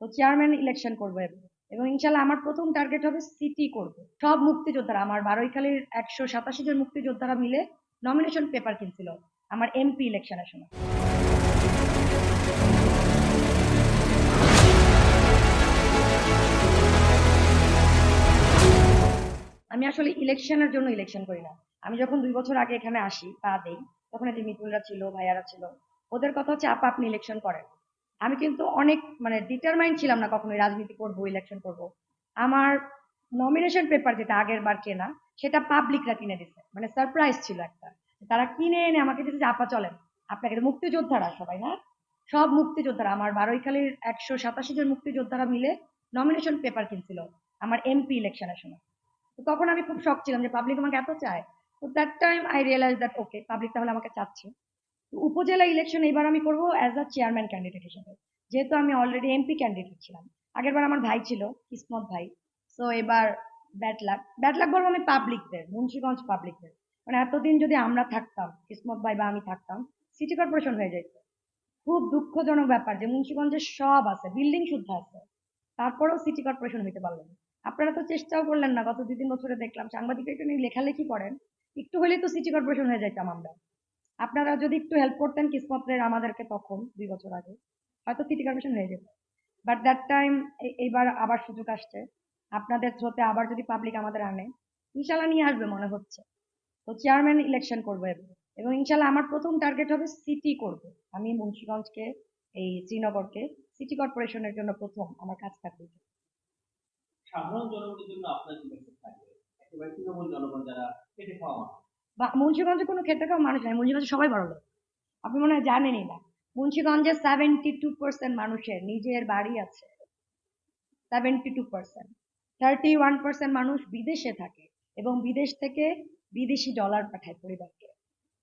তো chairman election করবো এবং ইনশাল্লাহ আমার প্রথম টার্গেট হবে সিটি করব। সব মুক্তিযোদ্ধারা, আমার বারৈখালীর 187 জন মুক্তিযোদ্ধারা মিলে নমিনেশন পেপার কিনছিল আমার এমপি ইলেকশনের সময়। আমি আসলে ইলেকশনের জন্য ইলেকশন করি না। আমি যখন 2 বছর আগে এখানে আসি পা দেই, তখন এই যে মিতুলরা ছিল, ভাইয়ারা ছিল, ওদের কথা হচ্ছে আপা আপনি ইলেকশন করেন। আমি কিন্তু অনেক ডিটারমাইন্ড ছিলাম না কখনোই রাজনীতি করব, ইলেকশন করব। আমার নমিনেশন পেপার যেটা আগের বার কেনা, সেটা পাবলিকরা কিনে দিচ্ছে, সারপ্রাইজ ছিল একটা। তারা কিনে এনে আমাকে দিচ্ছে যে আপা চলেন, আপনাকে মুক্তিযোদ্ধারা সবাই না, সব মুক্তিযোদ্ধারা, আমার বারৈখালীর 187 জন মুক্তিযোদ্ধারা মিলে নমিনেশন পেপার কিনছিল আমার এমপি ইলেকশনের সময়। তো তখন আমি খুব শক ছিলাম যে পাবলিক আমাকে এত চায়। তো that time I realize that okay, public তাহলে আমাকে চাচ্ছে। তো উপজেলা ইলেকশন এবার আমি করবো অ্যাজ আ চেয়ারম্যান ক্যান্ডিডেট হিসেবে, যেহেতু আমি অলরেডি এমপি ক্যান্ডিডেট ছিলাম। আগের বার আমার ভাই ছিল, কিসমত ভাই। সো এবার ব্যাড লাক বলবো আমি পাবলিকদের, মুন্সিগঞ্জ পাবলিকদের। এতদিন যদি আমরা থাকতাম, কিসমত ভাই বা আমি থাকতাম, সিটি কর্পোরেশন হয়ে যেত। খুব দুঃখজনক ব্যাপার যে মুন্সিগঞ্জে সব আছে, বিল্ডিং শুদ্ধ আছে, তারপরেও সিটি কর্পোরেশন হইতে পারলেন না। আপনারা তো চেষ্টাও করলেন না। গত 2-3 বছরে দেখলাম সাংবাদিকরা একটু নিয়ে লেখালেখি করেন, একটু হলেই তো সিটি কর্পোরেশন হয়ে যাইতাম আমরা। আপনারা যদি একটু হেল্প করতেন কিসমতের আমাদেরকে, তখন 2 বছর আগে হয়তো সিটি কর্পোরেশন হয়ে যেত। বাট দ্যাট টাইম, এইবার আবার সুযোগ আসছে আপনাদের থ্রোতে, আবার যদি পাবলিক আমাদের আনে, ইনশাল্লাহ নিয়ে আসবে মনে হচ্ছে। তো চেয়ারম্যান ইলেকশন করবো এবং ইনশাল্লাহ আমার প্রথম টার্গেট হবে সিটি করব। আমি মুন্সিগঞ্জকে, এই শ্রীনগরকে সিটি কর্পোরেশনের জন্য প্রথম আমার কাজ থাকবে। সাধারণ জনগণের জন্য আপনার কি মেসেজ থাকবে? একেবারে তৃণমূল জনগণ যারা খেটে খাওয়া মানুষ। বা মুন্সিগঞ্জে কোনো খেটে খাওয়া মানুষ নাই, মুন্সিগঞ্জে সবাই বড় লোক। আপনি মনে হয় জানেনই না, মুন্সিগঞ্জে 72% মানুষের নিজের বাড়ি আছে। 72%। 31% মানুষ বিদেশে থাকে এবং বিদেশ থেকে বিদেশি ডলার পাঠায় পরিবারকে।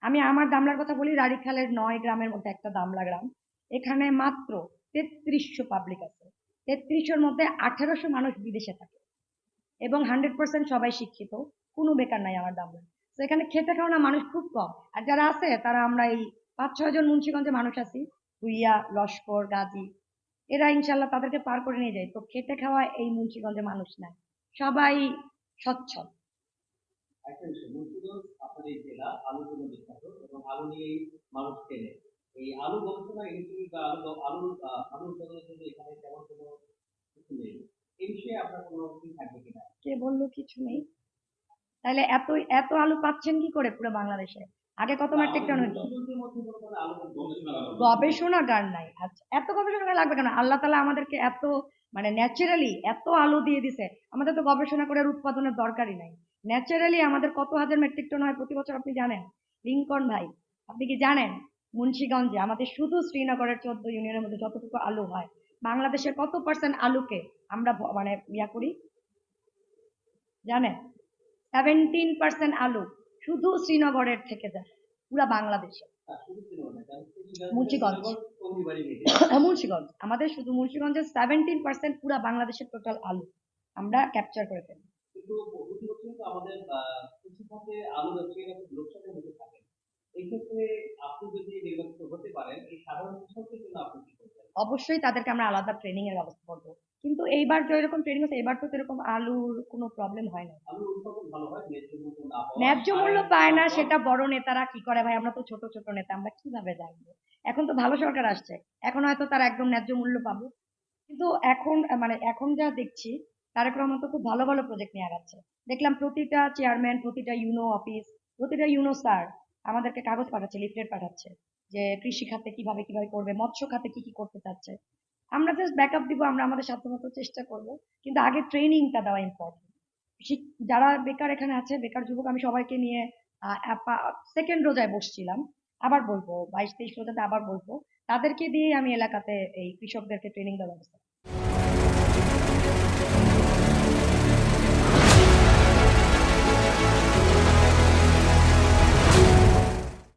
আমি আমার দামলার কথা বলি, রাড়িখালের 9 গ্রামের মধ্যে একটা দামলা গ্রাম। এখানে মাত্র 3300 পাবলিক আছে। 3300-র মধ্যে 1800 মানুষ বিদেশে থাকে এবং 100% সবাই শিক্ষিত, কোনো বেকার নাই আমার দামলা। তো এখানে খেতে খাওয়া না মানুষ খুব কম। আর যারা আছে তারা আমরা এই 5-6 জন মুন্সিগঞ্জে মানুষ আছি, ভুইয়া, লস্কর, গাজী, এরা ইনশাল্লাহ তাদেরকে পার করে নিয়ে যায়। তো খেতে খাওয়া এই মুন্সিগঞ্জে মানুষ নাই, সবাই সচ্ছল। একটা বিষয়, মুন্সিগঞ্জ আপনাদের এই জেলা আলুর জন্য বিখ্যাত এবং আলু নিয়েই মানুষ কেনে। এই আলু গবেষণা ইনস্টিটিউট বা আলু উৎপাদনের জন্য এখানে তেমন কোনো কিছু নেই। এই বিষয়ে আপনার কোনো কি থাকবে কিনা? কে বললো কিছু নেই? তাহলে এত এত আলু পাচ্ছেন কি করে পুরো বাংলাদেশে? আগে কত মেট্রিক টন হইতো? মুন্সিগঞ্জের মধ্যে কোনো কোনো আলু গবেষণাগার নাই। আচ্ছা, এত গবেষণাগার লাগবে কেন? আল্লাহ তালা আমাদেরকে এত ন্যাচারালি এত আলু দিয়ে দিছে, আমাদের তো গবেষণা করে আর উৎপাদনের দরকারই নাই। ন্যাচারালি আমাদের কত হাজার মেট্রিক টন হয় প্রতি বছর আপনি জানেন? লিঙ্কন ভাই, আপনি কি জানেন মুন্সিগঞ্জে আমাদের শুধু শ্রীনগরের 14 ইউনিয়নের মধ্যে যতটুকু আলু হয়, বাংলাদেশের কত পার্সেন্ট আলুকে আমরা ইয়া করি জানেন? 17% আলু শুধু শ্রীনগরের থেকে যায় পুরা বাংলাদেশে। মুন্সিগঞ্জ মুন্সিগঞ্জ আমাদের শুধু মুন্সিগঞ্জের 17% পুরা বাংলাদেশের টোটাল আলু আমরা ক্যাপচার করে ফেলি। কিন্তু প্রতি বছর তো আমাদের কৃষি খাতে আলু ব্যবসায়ীরা খুব লোকসানের মধ্যে থাকেন। এই ক্ষেত্রে আপনি যদি নির্বাচিত হতে পারেন, এই সাধারণ কৃষকদের জন্য আপনি কি করবেন? অবশ্যই তাদেরকে আমরা আলাদা ট্রেনিং এর ব্যবস্থা করবো, কিন্তু এইবার যে এরকম ট্রেনিং হচ্ছে, এবার তো এরকম আলুর কোনো প্রবলেম হয় না। আলুর উৎপাদন ভালো হয়, ন্যায্য মূল্য না পাওয়া, ন্যায্য মূল্য পায় না, সেটা বড় নেতারা কি করে ভাই? আমরা তো ছোট ছোট নেতা, আমরা কিভাবে জানবো? এখন তো ভালো সরকার আসছে, এখন হয়তো তারা একদম ন্যায্য মূল্য পাবো। কিন্তু এখন এখন যা দেখছি, তারেক রহমান তো খুব ভালো ভালো প্রজেক্ট নিয়ে আগাচ্ছে। দেখলাম প্রতিটা চেয়ারম্যান, প্রতিটা ইউনো অফিস, প্রতিটা ইউনো স্যার আমাদেরকে কাগজ পাঠাচ্ছে, লিফলেট পাঠাচ্ছে যে কৃষি খাতে কিভাবে কিভাবে করবে, মৎস্য খাতে কি কি করতে চাচ্ছে। আমরা জাস্ট ব্যাকআপ দিব, আমরা আমাদের সাধ্যমতো চেষ্টা করব, কিন্তু আগে ট্রেনিংটা দেওয়া ইম্পর্টেন্ট। যারা বেকার এখানে আছে, বেকার যুবক, আমি সবাইকে নিয়ে সেকেন্ড রোজায় বসছিলাম। আবার বলবো 22-23 রোজাতে আবার বলবো, তাদেরকে দিয়ে আমি এলাকাতে এই কৃষকদেরকে ট্রেনিং দেওয়ার ব্যবস্থা